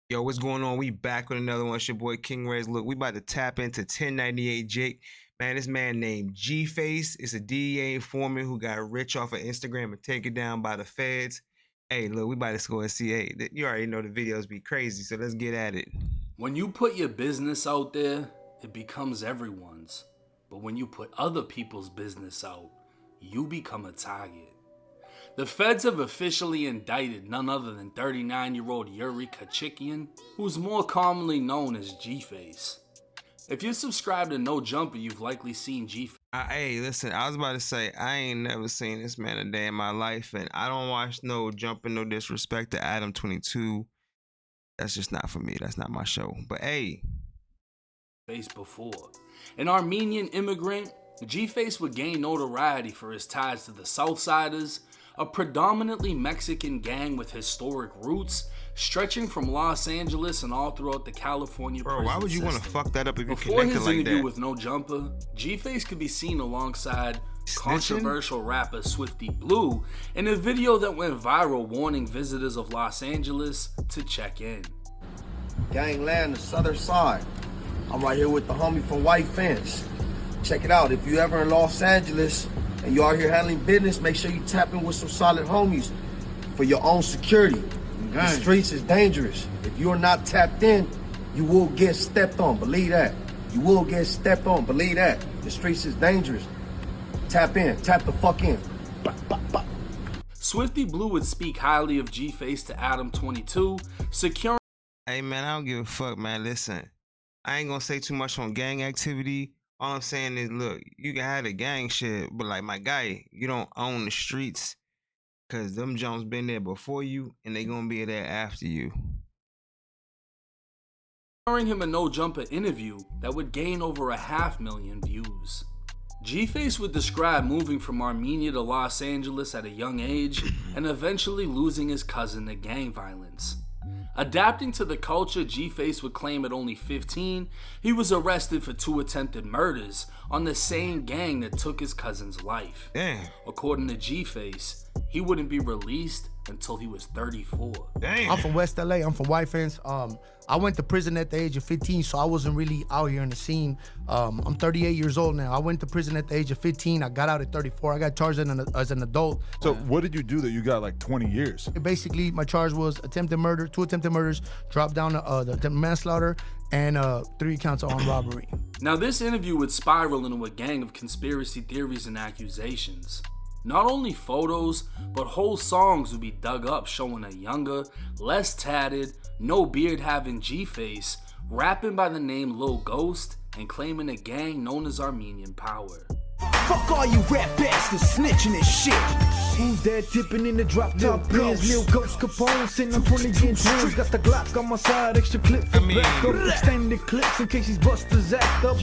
Yo, what's going on? We back with another one. It's your boy King Rez. Look, we about to tap into 1098 Jake. Man, this man named G-Face is a DEA informant who got rich off of Instagram and taken down by the feds. Hey, look, we about to go and see. Hey, you already know the videos be crazy, so let's get at it. When you put your business out there, it becomes everyone's. But when you put other people's business out, you become a target. The feds have officially indicted none other than 39-year-old Yuri Kachikian, who's more commonly known as G-Face. If you're subscribed to No Jumper, you've likely seen G-Face. Hey, listen, I was about to say, I ain't never seen this man a day in my life, and I don't watch No Jumper, no disrespect to Adam 22. That's just not for me. That's not my show. But hey. Before. An Armenian immigrant, G-Face would gain notoriety for his ties to the Southsiders, a predominantly Mexican gang with historic roots, stretching from Los Angeles and all throughout the California prison why would you want to fuck that up if you connected like that? Before his interview with No Jumper, G-Face could be seen alongside controversial rapper Swifty Blue in a video that went viral warning visitors of Los Angeles to check in. Gangland, the southern side. I'm right here with the homie from White Fence. Check it out. If you ever in Los Angeles and you out here handling business, make sure you tap in with some solid homies for your own security. Okay. The streets is dangerous. If you're not tapped in, you will get stepped on. Believe that. You will get stepped on. Believe that. The streets is dangerous. Tap in. Tap the fuck in. Swifty Blue would speak highly of G-Face to Adam 22, securing. Hey man, I don't give a fuck, man. Listen, I ain't gonna say too much on gang activity. All I'm saying is, look, you can have the gang shit, but like my guy, you don't own the streets, cause them Jones been there before you, and they gonna be there after you. During him a No Jumper interview that would gain over 500,000 views. G-Face would describe moving from Armenia to Los Angeles at a young age and eventually losing his cousin to gang violence. Adapting to the culture, G-Face would claim at only 15, he was arrested for 2 attempted murders on the same gang that took his cousin's life. Damn. According to G-Face, he wouldn't be released until he was 34. Damn. I'm from West LA. I'm from White Fence. I went to prison at the age of 15, so I wasn't really out here in the scene. I'm 38 years old now. I went to prison at the age of 15. I got out at 34. I got charged as an adult. So what did you do that you got like 20 years? Basically, my charge was attempted murder, 2 attempted murders, dropped down the attempted manslaughter, and 3 counts of armed robbery. Now this interview would spiral into a gang of conspiracy theories and accusations. Not only photos, but whole songs would be dug up showing a younger, less tatted, no beard having G-Face rapping by the name Lil Ghost and claiming a gang known as Armenian Power. Fuck all you rap bastards snitching and shit. Who's that tipping in the drop top Benz? Lil Ghost Capone sitting on 20-inch rims. Got the Glock on my side, extra clip for backup. Extended clips in case these busters act up.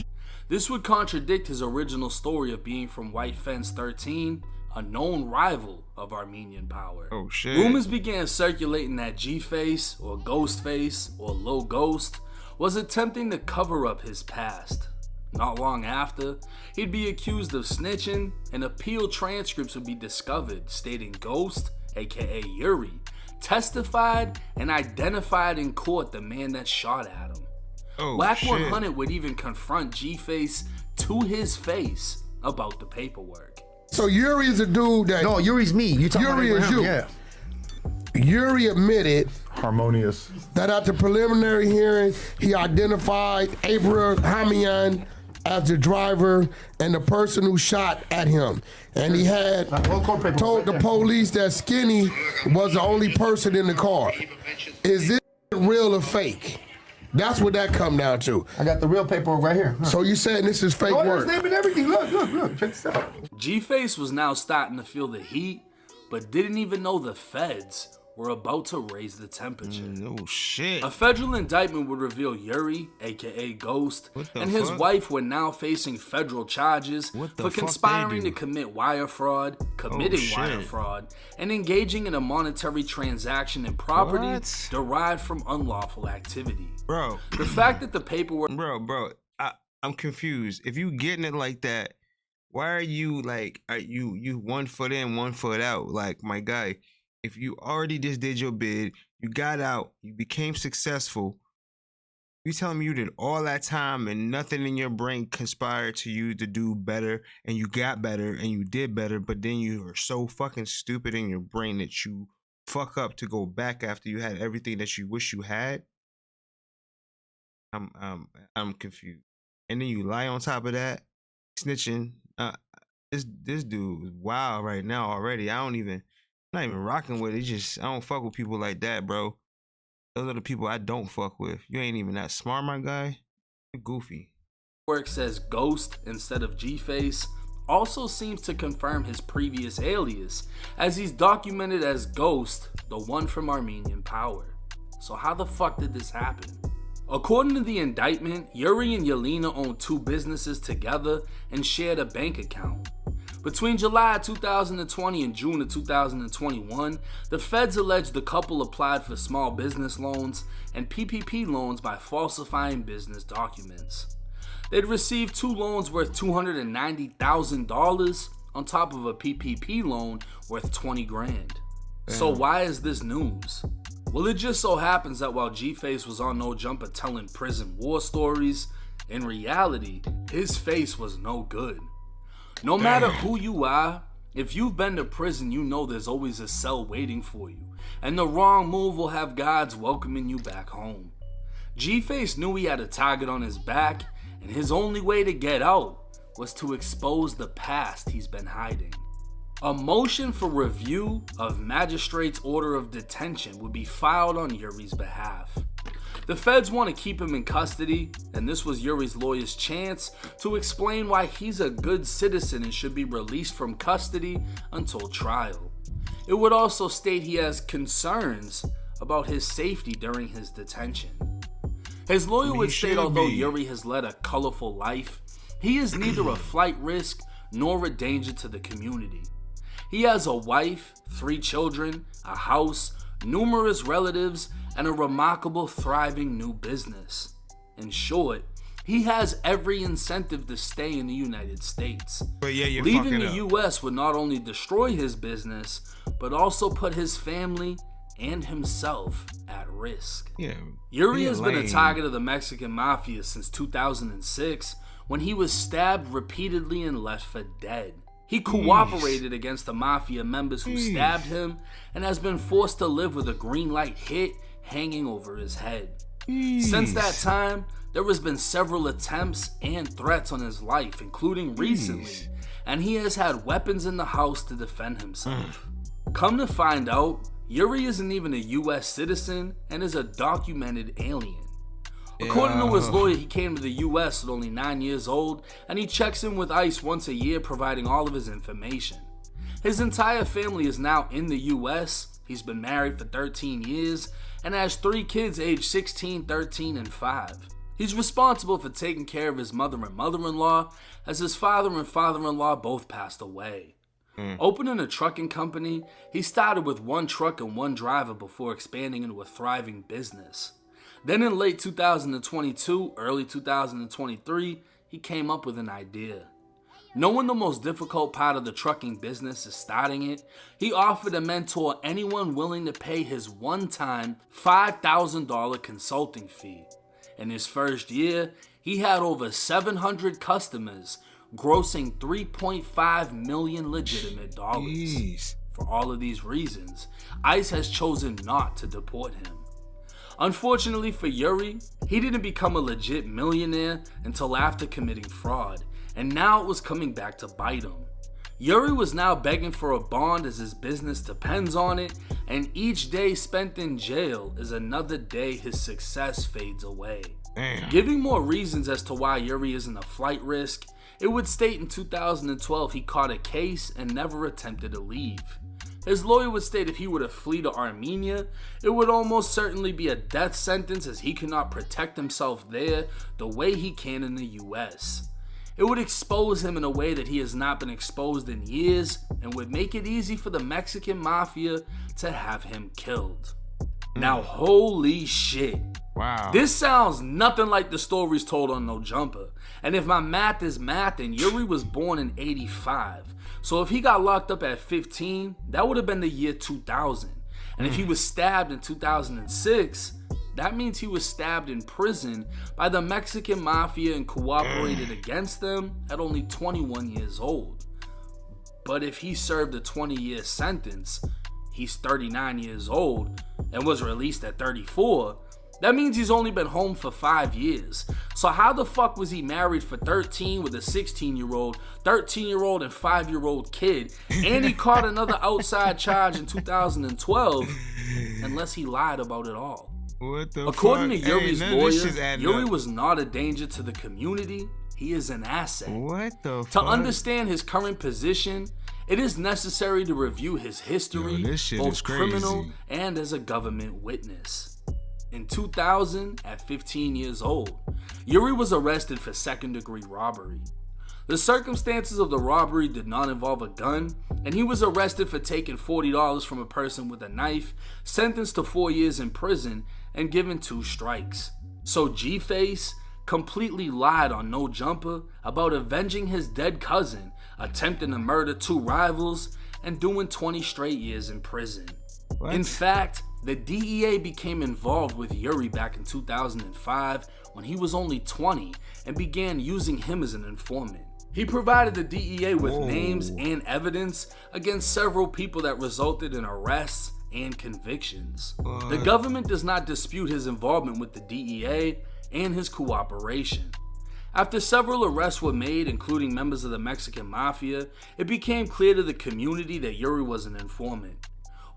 This would contradict his original story of being from White Fence 13, a known rival of Armenian Power. Oh shit. Rumors began circulating that G-Face, or Ghostface, or Lil Ghost, was attempting to cover up his past. Not long after, he'd be accused of snitching, and appeal transcripts would be discovered stating Ghost, aka Yuri, testified and identified in court the man that shot at him. Oh, Whack shit. 100 would even confront G-Face to his face about the paperwork. So Yuri is a dude that... No, Yuri's me. You talking Yuri about is you. Yeah. Yuri admitted Harmonious. that at the preliminary hearing, he identified Abrahamian as the driver and the person who shot at him. And he had told the police that Skinny was the only person in the car. Is this real or fake? That's what that come down to. I got the real paperwork right here. So you saying this is fake work? name and everything. Look. Check this out. G-Face was now starting to feel the heat, but didn't even know the feds were about to raise the temperature. Oh shit. A federal indictment would reveal Yuri, aka Ghost, and his wife were now facing federal charges for conspiring to commit wire fraud, committing wire fraud, and engaging in a monetary transaction in property derived from unlawful activity. Bro. The fact that the paperwork... Bro, I'm confused. If you getting it like that, why are you like, are you 1 foot in, 1 foot out? Like, my guy, if you already just did your bid, You got out. You became successful. You telling me you did all that time and nothing in your brain conspired to you to do better, and you got better and you did better, but then you are so fucking stupid in your brain that you fuck up to go back after you had everything that you wish you had? I'm confused. And then you lie on top of that, snitching. This dude is wild right now already. I'm not even rocking with it. I don't fuck with people like that, bro. Those are the people I don't fuck with. You ain't even that smart, my guy. You're goofy. Works as Ghost instead of G-Face also seems to confirm his previous alias, as he's documented as Ghost, the one from Armenian Power. So how the fuck did this happen? According to the indictment, Yuri and Yelena owned 2 businesses together and shared a bank account. Between July 2020 and June of 2021, the feds alleged the couple applied for small business loans and PPP loans by falsifying business documents. They'd received 2 loans worth $290,000 on top of a PPP loan worth 20 grand. So why is this news? Well, it just so happens that while G-Face was on No Jumper telling prison war stories, in reality, his face was no good. No matter who you are, if you've been to prison, you know there's always a cell waiting for you, and the wrong move will have guards welcoming you back home. G-Face knew he had a target on his back, and his only way to get out was to expose the past he's been hiding. A motion for review of magistrate's order of detention would be filed on Yuri's behalf. The feds want to keep him in custody, and this was Yuri's lawyer's chance to explain why he's a good citizen and should be released from custody until trial. It would also state he has concerns about his safety during his detention. His lawyer would state although Yuri has led a colorful life, he is neither a flight risk nor a danger to the community. He has a wife, 3 children, a house, numerous relatives, and a remarkable thriving new business. In short, he has every incentive to stay in the United States. But yeah, leaving the US would not only destroy his business, but also put his family and himself at risk. Yeah, Yuri has been a target of the Mexican Mafia since 2006, when he was stabbed repeatedly and left for dead. He cooperated against the Mafia members who stabbed him and has been forced to live with a green light hit hanging over his head. Since that time, there has been several attempts and threats on his life, including recently, and he has had weapons in the house to defend himself. Come to find out, Yuri isn't even a US citizen and is a documented alien. According to his lawyer, he came to the US at only 9 years old, and he checks in with ICE once a year, providing all of his information. His entire family is now in the US. He's been married for 13 years and has 3 kids aged 16, 13, and 5. He's responsible for taking care of his mother and mother-in-law, as his father and father-in-law both passed away. Opening a trucking company, he started with 1 truck and 1 driver before expanding into a thriving business. Then in late 2022, early 2023, he came up with an idea. Knowing the most difficult part of the trucking business is starting it, he offered to mentor anyone willing to pay his one-time $5,000 consulting fee. In his first year, he had over 700 customers, grossing $3.5 million legitimate dollars. For all of these reasons, ICE has chosen not to deport him. Unfortunately for Yuri, he didn't become a legit millionaire until after committing fraud, and now it was coming back to bite him. Yuri was now begging for a bond as his business depends on it, and each day spent in jail is another day his success fades away. Giving more reasons as to why Yuri isn't a flight risk, it would state in 2012 he caught a case and never attempted to leave. His lawyer would state if he were to flee to Armenia, it would almost certainly be a death sentence, as he cannot protect himself there the way he can in the US. It would expose him in a way that he has not been exposed in years, and would make it easy for the Mexican Mafia to have him killed. Now holy shit. Wow. This sounds nothing like the stories told on No Jumper. And if my math is math, then Yuri was born in 85. So if he got locked up at 15, that would have been the year 2000. And if he was stabbed in 2006, that means he was stabbed in prison by the Mexican mafia and cooperated against them at only 21 years old. But if he served a 20-year sentence, he's 39 years old and was released at 34, that means he's only been home for 5 years. So how the fuck was he married for 13 with a 16-year-old, 13-year-old and 5-year-old kid, and he caught another outside charge in 2012, unless he lied about it all? What the According fuck? to Yuri's Hey, none of this shit's lawyer, adding Yuri up. was not a danger to the community. He is an asset. What the fuck? To understand his current position, it is necessary to review his history, Yo, this shit both is crazy. criminal and as a government witness. In 2000, at 15 years old, Yuri was arrested for second-degree robbery. The circumstances of the robbery did not involve a gun, and he was arrested for taking $40 from a person with a knife, sentenced to 4 years in prison, and given 2 strikes. So G-Face completely lied on No Jumper about avenging his dead cousin, attempting to murder 2 rivals, and doing 20 straight years in prison. What? In fact, the DEA became involved with Yuri back in 2005 when he was only 20 and began using him as an informant. He provided the DEA with names and evidence against several people that resulted in arrests and convictions. The government does not dispute his involvement with the DEA and his cooperation. After several arrests were made, including members of the Mexican mafia, it became clear to the community that Yuri was an informant.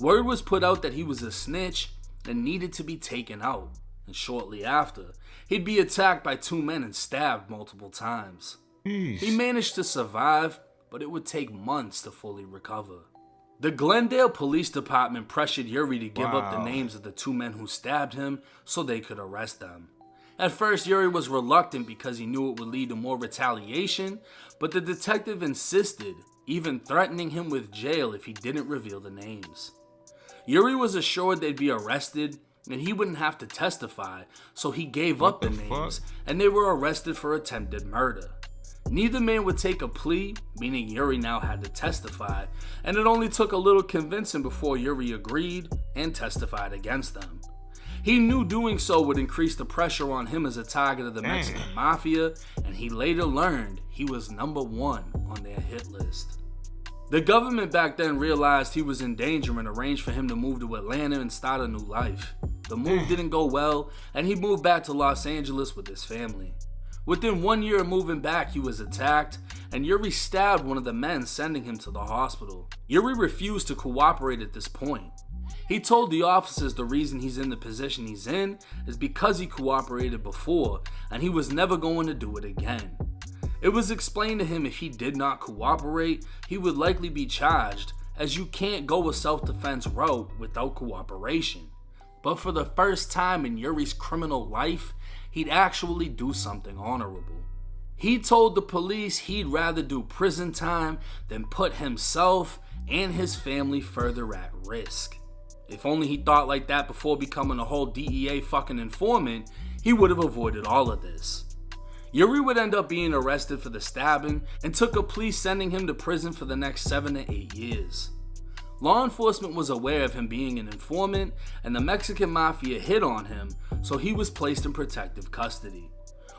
Word was put out that he was a snitch and needed to be taken out, and shortly after, he'd be attacked by 2 men and stabbed multiple times. He managed to survive, but it would take months to fully recover. The Glendale Police Department pressured Yuri to give up the names of the 2 men who stabbed him so they could arrest them. At first, Yuri was reluctant because he knew it would lead to more retaliation, but the detective insisted, even threatening him with jail if he didn't reveal the names. Yuri was assured they'd be arrested and he wouldn't have to testify, so he gave up the names and they were arrested for attempted murder. Neither man would take a plea, meaning Yuri now had to testify, and it only took a little convincing before Yuri agreed and testified against them. He knew doing so would increase the pressure on him as a target of the Mexican mafia, and he later learned he was number 1 on their hit list. The government back then realized he was in danger and arranged for him to move to Atlanta and start a new life. The move didn't go well, and he moved back to Los Angeles with his family. Within 1 year of moving back, he was attacked, and Yuri stabbed one of the men, sending him to the hospital. Yuri refused to cooperate at this point. He told the officers the reason he's in the position he's in is because he cooperated before, and he was never going to do it again. It was explained to him if he did not cooperate, he would likely be charged, as you can't go a self-defense route without cooperation. But for the first time in Yuri's criminal life, he'd actually do something honorable. He told the police he'd rather do prison time than put himself and his family further at risk. If only he thought like that before becoming a whole DEA fucking informant, he would have avoided all of this. Yuri would end up being arrested for the stabbing and took a plea sending him to prison for the next 7 to 8 years. Law enforcement was aware of him being an informant, and the Mexican mafia hit on him, so he was placed in protective custody.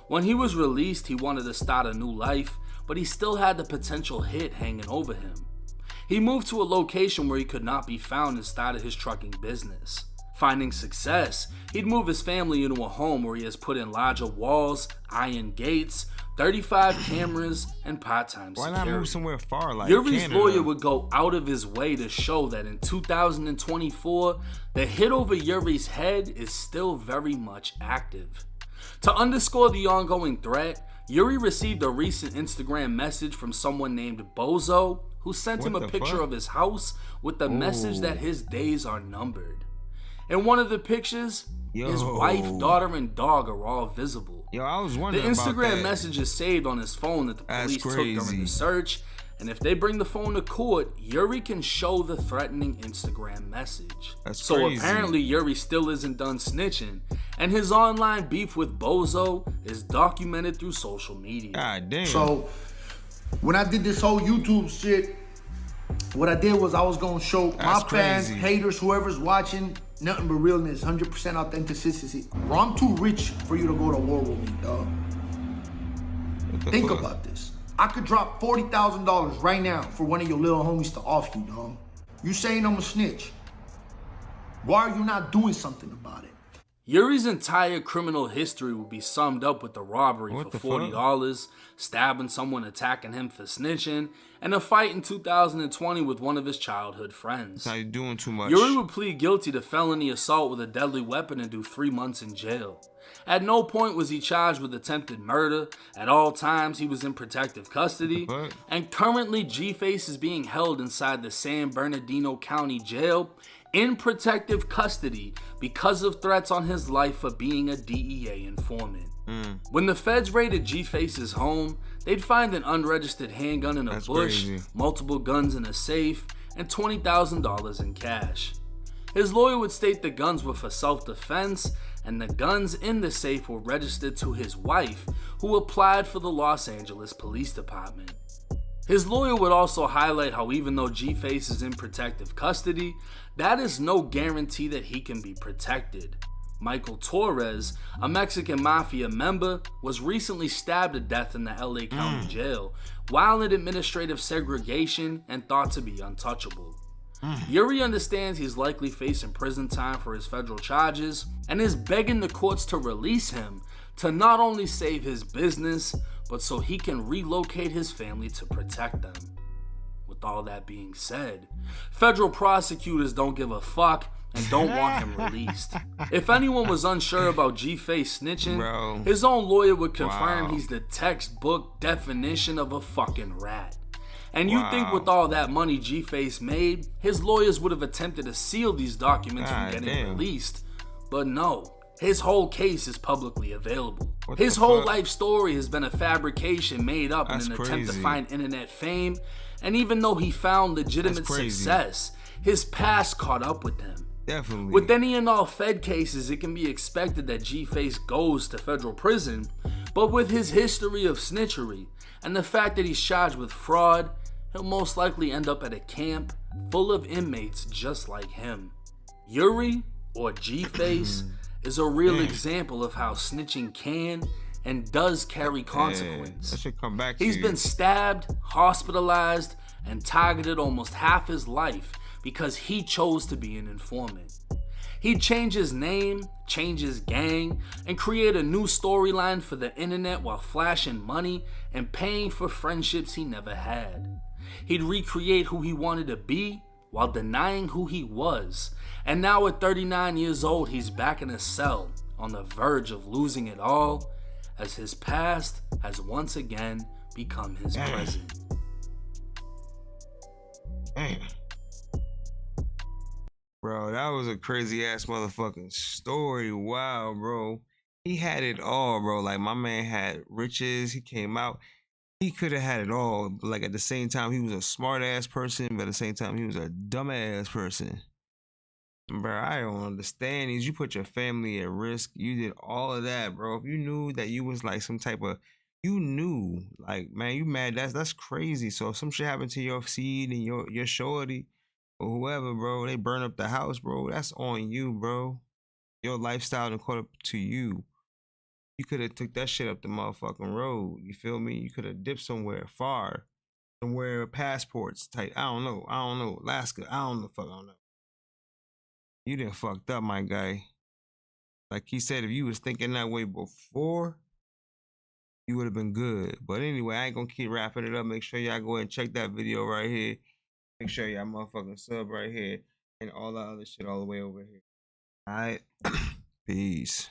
When he was released, he wanted to start a new life, but he still had the potential hit hanging over him. He moved to a location where he could not be found and started his trucking business. Finding success, he'd move his family into a home where he has put in larger walls, iron gates, 35 cameras, and part-time security. Why not move somewhere far like Yuri's Canada? lawyer would go out of his way to show that in 2024, the hit over Yuri's head is still very much active. To underscore the ongoing threat, Yuri received a recent Instagram message from someone named Bozo, who sent him a picture of his house with the message that his days are numbered. In one of the pictures, his wife, daughter, and dog are all visible. Yo, I was The wondering about Instagram that. message is saved on his phone that the police took during crazy. the search, and if they bring the phone to court, Yuri can show the threatening Instagram message. That's so crazy. apparently Yuri still isn't done snitching, and his online beef with Bozo is documented through social media. God damn. So when I did this whole YouTube shit, What I did was I was gonna show my fans, crazy. haters, whoever's watching, nothing but realness, 100% authenticity. Bro, I'm too rich for you to go to war with me, dog. Think about this. I could drop $40,000 right now for one of your little homies to off you, dog. You saying I'm a snitch. Why are you not doing something about it? Yuri's entire criminal history would be summed up with the robbery What for the $40, stabbing someone attacking him for snitching, and a fight in 2020 with one of his childhood friends. Now you're doing too much. Yuri would plead guilty to felony assault with a deadly weapon and do 3 months in jail. At no point was he charged with attempted murder. At all times, he was in protective custody. And currently, G-Face is being held inside the San Bernardino County Jail in protective custody because of threats on his life for being a DEA informant. When the feds raided G-Face's home, they'd find an unregistered handgun in a bush, multiple guns in a safe, and $20,000 in cash. His lawyer would state the guns were for self-defense, and the guns in the safe were registered to his wife, who applied for the Los Angeles Police Department. His lawyer would also highlight how even though G-Face is in protective custody, that is no guarantee that he can be protected. Michael Torres, a Mexican mafia member, was recently stabbed to death in the LA County Jail while in administrative segregation and thought to be untouchable. Yuri understands he's likely facing prison time for his federal charges and is begging the courts to release him to not only save his business, but so he can relocate his family to protect them. With all that being said, federal prosecutors don't give a fuck and don't want him released. If anyone was unsure about G-Face snitching, his own lawyer would confirm he's the textbook definition of a fucking rat. And you think with all that money G-Face made, his lawyers would have attempted to seal these documents from getting released. But no, his whole case is publicly available. His whole life story has been a fabrication made up in an attempt to find internet fame. And even though he found legitimate success, his past caught up with him. Definitely. With any and all Fed cases, it can be expected that G-Face goes to federal prison. But with his history of snitchery and the fact that he's charged with fraud, he'll most likely end up at a camp full of inmates just like him. Yuri, or G-Face, is a real example of how snitching can and does carry consequence. That should come back to He's you. been stabbed, hospitalized, and targeted almost half his life because he chose to be an informant. He'd change his name, change his gang, and create a new storyline for the internet while flashing money and paying for friendships he never had. He'd recreate who he wanted to be while denying who he was. And now at 39 years old, he's back in a cell on the verge of losing it all as his past has once again become his present. Damn. Bro, that was a crazy ass motherfucking story. Wow, bro. He had it all, bro. Like, my man had riches. He came out. He could have had it all. But like, at the same time, he was a smart ass person. But at the same time, he was a dumb ass person. Bro, I don't understand these. You put your family at risk. You did all of that, bro. If you knew that you was like some type of, you knew, like, man, you mad. That's crazy. So if some shit happened to your seed and your shorty or whoever, bro, they burn up the house, bro. That's on you, bro. Your lifestyle and caught up to you. You could have took that shit up the motherfucking road. You feel me? You could have dipped somewhere far, somewhere passports type. I don't know. Alaska. I don't know. You done fucked up, my guy. Like he said, if you was thinking that way before, you would have been good. But anyway, I ain't gonna keep wrapping it up. Make sure y'all go ahead and check that video right here. Make sure y'all motherfucking sub right here and all that other shit all the way over here. All right. Peace.